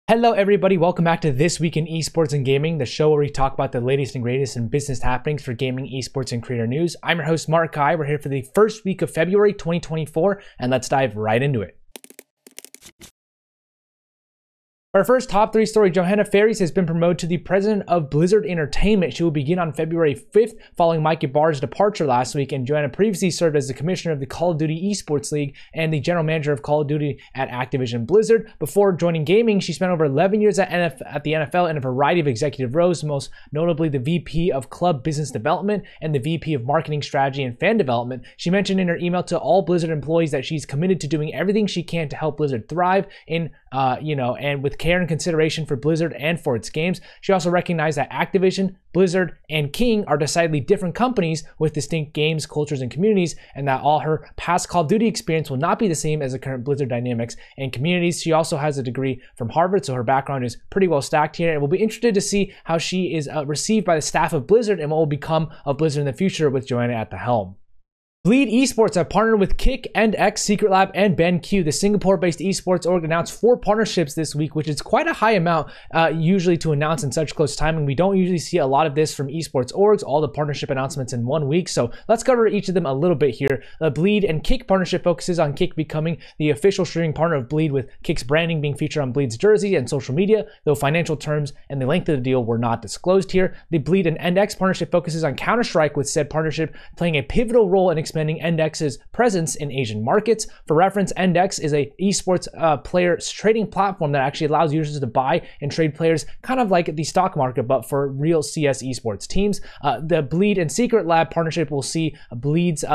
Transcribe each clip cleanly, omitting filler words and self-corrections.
Hello everybody, welcome back to This Week in Esports and Gaming, the show where we talk about the latest and greatest in business happenings for gaming, esports, and creator news. I'm your host, 𝗠𝗿. We're here for the first week of February 2024, and let's dive right into it. Our first top 3 story, Johanna Faries has been promoted to the president of Blizzard Entertainment. She will begin on February 5th following 𝗠𝗿𝗶's departure last week, and Johanna previously served as the commissioner of the Call of Duty Esports League and the general manager of Call of Duty at Activision Blizzard. Before joining gaming, she spent over 11 years at the NFL in a variety of executive roles, most notably the VP of Club Business Development and the VP of Marketing Strategy and Fan Development. She mentioned in her email to all Blizzard employees that she's committed to doing everything she can to help Blizzard thrive and with care and consideration for Blizzard and for its games. She also recognized that Activision, Blizzard, and King are decidedly different companies with distinct games, cultures, and communities, and that all her past Call of Duty experience will not be the same as the current Blizzard dynamics and communities. She also has a degree from Harvard, so her background is pretty well stacked here, and we'll be interested to see how she is received by the staff of Blizzard and what will become of Blizzard in the future with Johanna at the helm. TWIEG Esports have partnered with Kick, 𝗠𝗿, Secret Lab, and BenQ. The Singapore-based esports org announced 4 partnerships this week, which is quite a high amount usually to announce in such close timing. We don't usually see a lot of this from esports orgs, all the partnership announcements in 1 week. So let's cover each of them a little bit here. The TWIEG and Kick partnership focuses on Kick becoming the official streaming partner of TWIEG, with Kick's branding being featured on TWIEG's jersey and social media, though financial terms and the length of the deal were not disclosed here. The TWIEG and 𝗠𝗿 partnership focuses on Counter-Strike, with said partnership playing a pivotal role in expanding 𝗠𝗿's presence in Asian markets. For reference, 𝗠𝗿 is a esports player trading platform that actually allows users to buy and trade players, kind of like the stock market, but for real CS esports teams. The TWIEG and Secret Lab partnership will see TWIEG's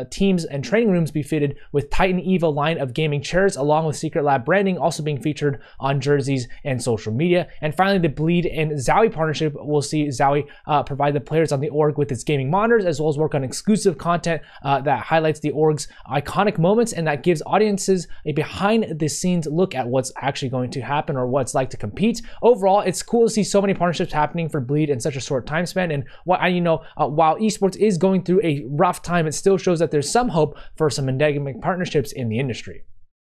teams and training rooms be fitted with Titan Evo line of gaming chairs, along with Secret Lab branding also being featured on jerseys and social media. And finally, the TWIEG and 𝗖𝗶 partnership will see 𝗖𝗶 provide the players on the org with its gaming monitors, as well as work on exclusive content that highlights the org's iconic moments and that gives audiences a behind the scenes look at what's actually going to happen or what it's like to compete. Overall, it's cool to see so many partnerships happening for TWIEG in such a short time span, and while esports is going through a rough time, it still shows that there's some hope for some endemic partnerships in the industry.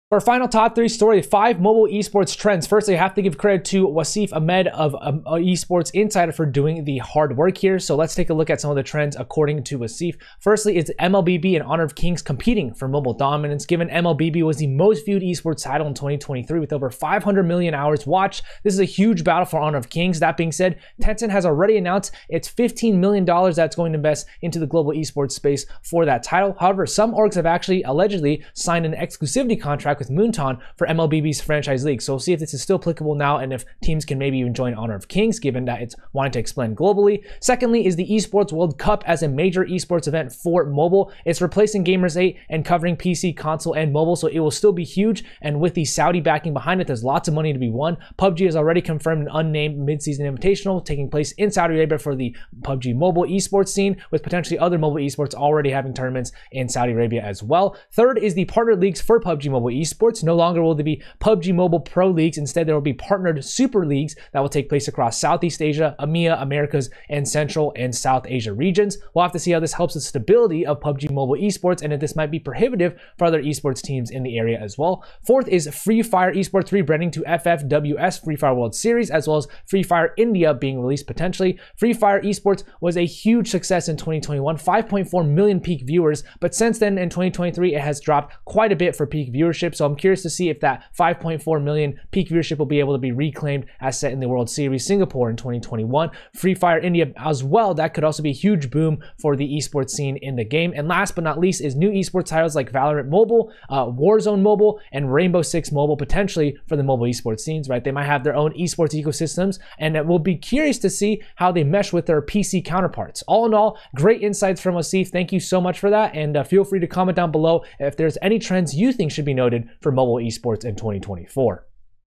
For our final top 3 story, 5 mobile esports trends. Firstly, I have to give credit to 𝗠𝗿𝗶 of Esports Insider for doing the hard work here. So let's take a look at some of the trends according to 𝗠𝗿𝗶. Firstly, it's MLBB and Honor of Kings competing for mobile dominance, given MLBB was the most viewed esports title in 2023 with over 500 million hours watched. This is a huge battle for Honor of Kings. That being said, Tencent has already announced its $15 million that's going to invest into the global esports space for that title. However, some orgs have actually allegedly signed an exclusivity contract with Moonton for MLBB's franchise league. So we'll see if this is still applicable now and if teams can maybe even join Honor of Kings, given that it's wanting to expand globally. Secondly is the Esports World Cup as a major esports event for mobile. It's replacing Gamers 8 and covering PC, console, and mobile, so it will still be huge. And with the Saudi backing behind it, there's lots of money to be won. PUBG has already confirmed an unnamed mid-season invitational taking place in Saudi Arabia for the PUBG mobile esports scene, with potentially other mobile esports already having tournaments in Saudi Arabia as well. Third is the partner leagues for PUBG mobile esports. No longer will there be PUBG Mobile Pro Leagues. Instead, there will be partnered Super Leagues that will take place across Southeast Asia, EMEA, Americas, and Central and South Asia regions. We'll have to see how this helps the stability of PUBG Mobile esports and if this might be prohibitive for other esports teams in the area as well. Fourth is Free Fire Esports rebranding to FFWS Free Fire World Series, as well as Free Fire India being released potentially. Free Fire Esports was a huge success in 2021, 5.4 million peak viewers, but since then in 2023, it has dropped quite a bit for peak viewership. So I'm curious to see if that 5.4 million peak viewership will be able to be reclaimed as set in the World Series Singapore in 2021. Free Fire India as well, that could also be a huge boom for the esports scene in the game. And last but not least is new esports titles like Valorant Mobile, Warzone Mobile, and Rainbow Six Mobile, potentially for the mobile esports scenes, right? They might have their own esports ecosystems, and we'll be curious to see how they mesh with their PC counterparts. All in all, great insights from 𝗠𝗿𝗶. Thank you so much for that, and feel free to comment down below if there's any trends you think should be noted for mobile esports in 2024.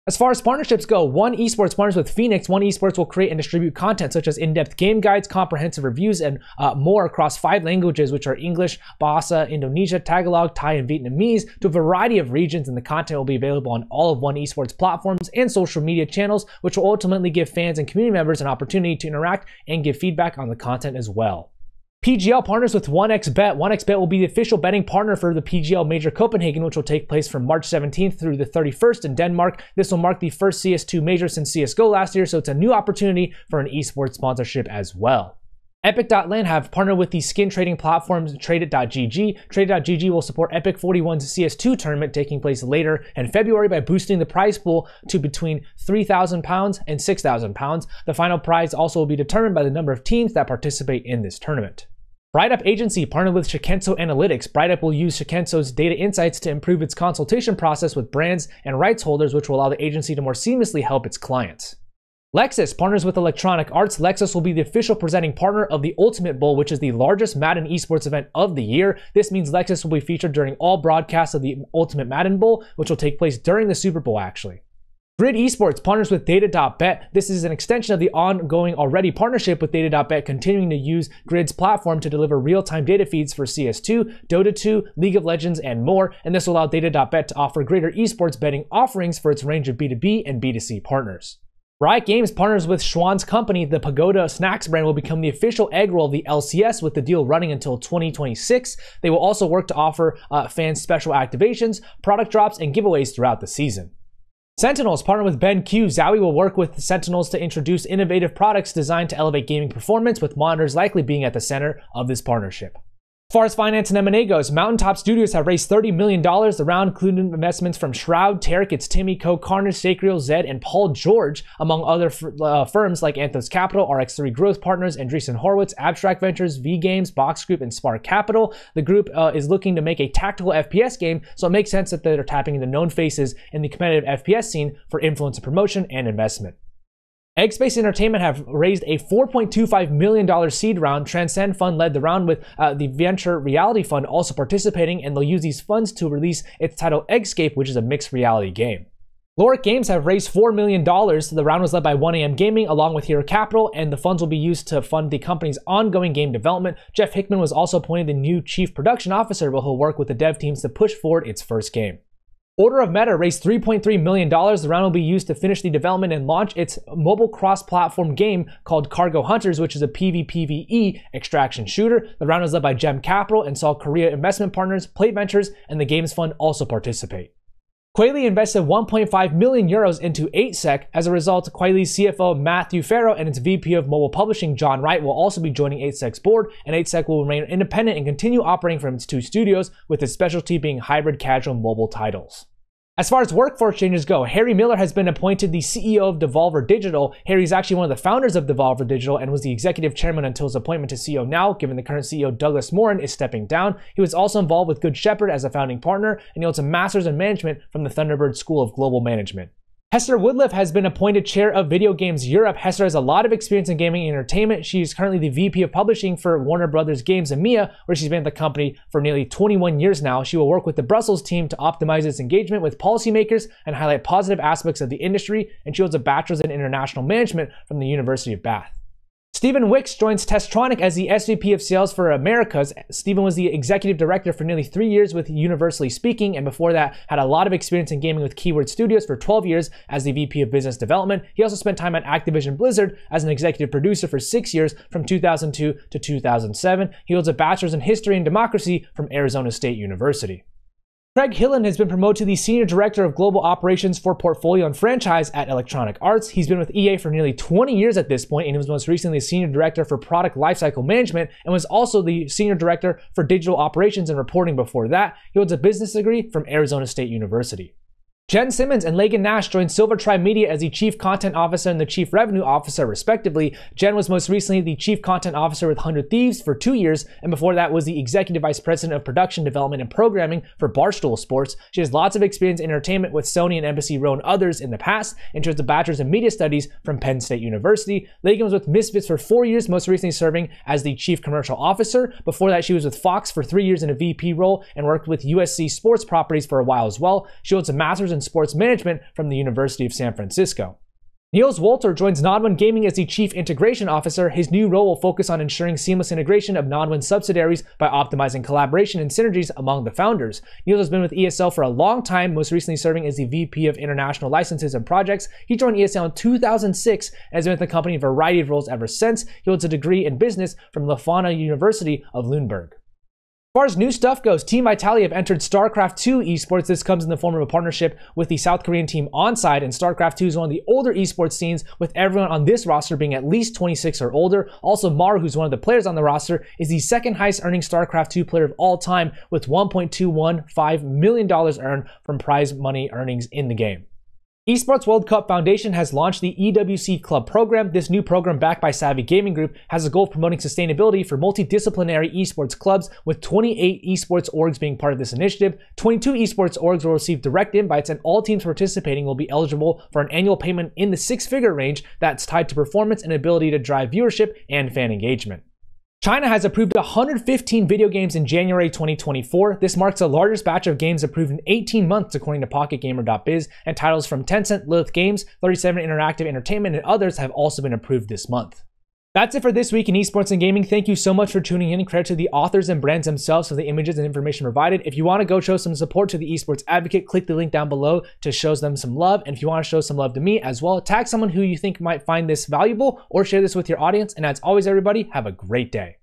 As far as partnerships go, One Esports partners with Phoenix. One Esports will create and distribute content such as in-depth game guides, comprehensive reviews, and more across 5 languages, which are English, Bahasa, Indonesia, Tagalog, Thai, and Vietnamese, to a variety of regions, and the content will be available on all of One Esports platforms and social media channels, which will ultimately give fans and community members an opportunity to interact and give feedback on the content as well. PGL partners with 1xBet. 1xBet will be the official betting partner for the PGL Major Copenhagen, which will take place from March 17th through the 31st in Denmark. This will mark the first CS2 major since CSGO last year, so it's a new opportunity for an esports sponsorship as well. Epic.land have partnered with the skin trading platform Tradeit.gg. Tradeit.gg will support Epic 41's CS2 tournament taking place later in February by boosting the prize pool to between £3,000 and £6,000. The final prize also will be determined by the number of teams that participate in this tournament. BrightUp Agency partnered with Shikenso Analytics. BrightUp will use Shikenso's data insights to improve its consultation process with brands and rights holders, which will allow the agency to more seamlessly help its clients. Lexus partners with Electronic Arts. Lexus will be the official presenting partner of the Ultimate Bowl, which is the largest Madden esports event of the year. This means Lexus will be featured during all broadcasts of the Ultimate Madden Bowl, which will take place during the Super Bowl actually. Grid Esports partners with Data.bet. This is an extension of the ongoing already partnership with Data.bet, continuing to use Grid's platform to deliver real-time data feeds for CS2, Dota 2, League of Legends, and more, and this will allow Data.bet to offer greater esports betting offerings for its range of B2B and B2C partners. Riot Games partners with Schwann's company. The Pagoda Snacks brand will become the official egg roll of the LCS, with the deal running until 2026. They will also work to offer fans special activations, product drops, and giveaways throughout the season. Sentinels partner with BenQ. Zowie will work with Sentinels to introduce innovative products designed to elevate gaming performance, with monitors likely being at the center of this partnership. As far as finance and M&A goes, Mountaintop Studios have raised $30 million. The round included investments from Shroud, Tarek, It's Timmy, Co, Carnage, Sacred, Zed, and Paul George, among other firms like Anthos Capital, RX3 Growth Partners, Andreessen Horowitz, Abstract Ventures, V Games, Box Group, and Spark Capital. The group is looking to make a tactical FPS game, so it makes sense that they're tapping into known faces in the competitive FPS scene for influence and promotion and investment. Eggspace Entertainment have raised a $4.25 million seed round. Transcend Fund led the round, with the Venture Reality Fund also participating, and they'll use these funds to release its title Eggscape, which is a mixed reality game. Loric Games have raised $4 million. The round was led by 1AM Gaming along with Hero Capital, and the funds will be used to fund the company's ongoing game development. Jeff Hickman was also appointed the new Chief Production Officer, where he'll work with the dev teams to push forward its first game. Order of Meta raised $3.3 million. The round will be used to finish the development and launch its mobile cross-platform game called Cargo Hunters, which is a PvPvE extraction shooter. The round was led by Gem Capital and saw Korea investment partners, Plate Ventures, and the Games Fund also participate. Quailly invested 1.5 million euros into 8sec. As a result, Quailly's CFO Matthew Farrow and its VP of Mobile Publishing John Wright will also be joining 8sec's board, and 8sec will remain independent and continue operating from its two studios, with its specialty being hybrid casual mobile titles. As far as workforce changes go, Harry Miller has been appointed the CEO of Devolver Digital. Harry's actually one of the founders of Devolver Digital and was the executive chairman until his appointment to CEO now, given the current CEO Douglas Morin is stepping down. He was also involved with Good Shepherd as a founding partner, and he holds a master's in management from the Thunderbird School of Global Management. Hester Woodliff has been appointed chair of Video Games Europe. Hester has a lot of experience in gaming and entertainment. She is currently the VP of Publishing for Warner Brothers Games EMEA, where she's been at the company for nearly 21 years now. She will work with the Brussels team to optimize its engagement with policymakers and highlight positive aspects of the industry, and she holds a bachelor's in international management from the University of Bath. Stephen Wicks joins Testronic as the SVP of Sales for Americas. Stephen was the executive director for nearly 3 years with Universally Speaking, and before that had a lot of experience in gaming with Keyword Studios for 12 years as the VP of Business Development. He also spent time at Activision Blizzard as an executive producer for 6 years from 2002 to 2007. He holds a bachelor's in History and Democracy from Arizona State University. Craig Hillen has been promoted to the Senior Director of Global Operations for Portfolio and Franchise at Electronic Arts. He's been with EA for nearly 20 years at this point, and he was most recently the Senior Director for Product Lifecycle Management and was also the Senior Director for Digital Operations and Reporting before that. He holds a business degree from Arizona State University. Jen Simmons and Lagan Nash joined Silver Tribe Media as the Chief Content Officer and the Chief Revenue Officer, respectively. Jen was most recently the Chief Content Officer with 100 Thieves for 2 years, and before that was the Executive Vice President of Production, Development, and Programming for Barstool Sports. She has lots of experience in entertainment with Sony and Embassy Row and others in the past, and she has a Bachelor's in Media Studies from Penn State University. Lagan was with Misfits for 4 years, most recently serving as the Chief Commercial Officer. Before that, she was with Fox for 3 years in a VP role and worked with USC Sports Properties for a while as well. She holds a Master's in Sports Management from the University of San Francisco. Niels Wolter joins Nodwin Gaming as the Chief Integration Officer. His new role will focus on ensuring seamless integration of Nodwin's subsidiaries by optimizing collaboration and synergies among the founders. Niels has been with ESL for a long time, most recently serving as the VP of International Licenses and Projects. He joined ESL in 2006 and has been with the company in a variety of roles ever since. He holds a degree in business from Leuphana University of Lüneburg. As far as new stuff goes, Team Vitality have entered StarCraft 2 esports. This comes in the form of a partnership with the South Korean team Onside, and StarCraft 2 is one of the older esports scenes, with everyone on this roster being at least 26 or older. Also, Maru, who's one of the players on the roster, is the second highest earning StarCraft 2 player of all time, with $1.215 million earned from prize money earnings in the game. Esports World Cup Foundation has launched the EWC Club program. This new program, backed by Savvy Gaming Group, has a goal of promoting sustainability for multidisciplinary esports clubs, with 28 esports orgs being part of this initiative. 22 esports orgs will receive direct invites, and all teams participating will be eligible for an annual payment in the six-figure range that's tied to performance and ability to drive viewership and fan engagement. China has approved 115 video games in January 2024. This marks the largest batch of games approved in 18 months, according to PocketGamer.biz, and titles from Tencent, Lilith Games, 37 Interactive Entertainment, and others have also been approved this month. That's it for this week in esports and gaming. Thank you so much for tuning in, and credit to the authors and brands themselves for the images and information provided. If you want to go show some support to the esports advocate, click the link down below to show them some love. And if you want to show some love to me as well, tag someone who you think might find this valuable or share this with your audience. And as always, everybody, have a great day.